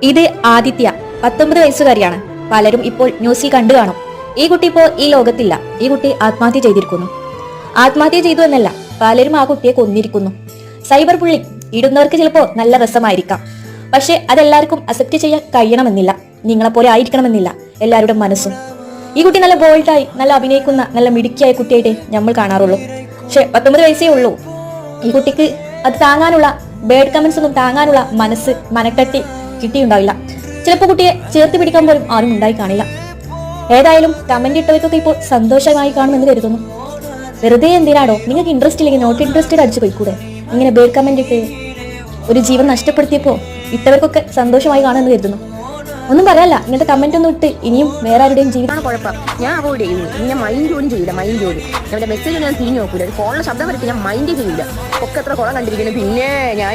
ഇത് ആദിത്യ, 19 വയസ്സുകാരിയാണ്. പലരും ഇപ്പോൾ ന്യൂസിൽ കണ്ടു കാണും. ഈ കുട്ടി ഇപ്പോൾ ഈ ലോകത്തില്ല. ഈ കുട്ടി ആത്മഹത്യ ചെയ്തിരിക്കുന്നു. ആത്മഹത്യ ചെയ്തു എന്നല്ല, പലരും ആ കുട്ടിയെ കൊന്നിരിക്കുന്നു. സൈബർ ബുള്ളിംഗ് ഇടുന്നവർക്ക് ചിലപ്പോൾ നല്ല രസമായിരിക്കാം, പക്ഷെ അതെല്ലാവർക്കും അക്സെപ്റ്റ് ചെയ്യാൻ കഴിയണമെന്നില്ല. നിങ്ങളെപ്പോലെ ആയിരിക്കണമെന്നില്ല എല്ലാവരുടെ മനസ്സും. ഈ കുട്ടി നല്ല ബോൾഡായി, നല്ല അഭിനയിക്കുന്ന, നല്ല മിടുക്കിയായ കുട്ടിയായിട്ട് നമ്മൾ കാണാറുള്ളൂ. പക്ഷെ 19 വയസ്സേ ഉള്ളൂ. ഈ കുട്ടിക്ക് അത് താങ്ങാനുള്ള, ബേഡ് കമന്റ്സ് ഒന്നും താങ്ങാനുള്ള മനക്കെട്ടി കിട്ടിയുണ്ടാവില്ല. ചിലപ്പോൾ കുട്ടിയെ ചേർത്ത് പിടിക്കാൻ പോലും ആരും ഉണ്ടായി കാണില്ല. ഏതായാലും കമന്റ് ഇട്ടവർക്കൊക്കെ ഇപ്പോൾ സന്തോഷമായി കാണുമെന്ന് കരുതുന്നു. വെറുതെ എന്തിനാടോ, നിങ്ങൾക്ക് ഇൻട്രസ്റ്റ് ഇല്ലെങ്കിൽ നോട്ട് ഇൻട്രസ്റ്റഡ് അടിച്ചു പോയിക്കൂടെ? ഇങ്ങനെ ബേഡ് കമന്റ് ഇട്ട് ഒരു ജീവൻ നഷ്ടപ്പെടുത്തിയപ്പോൾ ഇട്ടവർക്കൊക്കെ സന്തോഷമായി കാണുമെന്ന് കരുതുന്നു. ഒന്നും പറയാല്ല, ഇങ്ങനത്തെ കമന്റ് ഒന്നും ഇട്ട് ഇനിയും വേറെ ആരുടെയും ജീവിതമാണ് കുഴപ്പം. ഞാൻ അവോയ്ഡ് ചെയ്യുന്നു. ഞാൻ മൈൻഡ് പോലും ചെയ്യില്ല. മൈൻഡ് പോലും ഞാൻ മെസ്സേജ് ഞാൻ തിരിഞ്ഞു നോക്കൂല. ഒരു ഫോണിലെ ശബ്ദം വരട്ടെ, ഞാൻ മൈൻഡ് ചെയ്യില്ല. ഒക്കെ എത്ര കുളം കണ്ടിരിക്കുന്നു. പിന്നെ ഞാൻ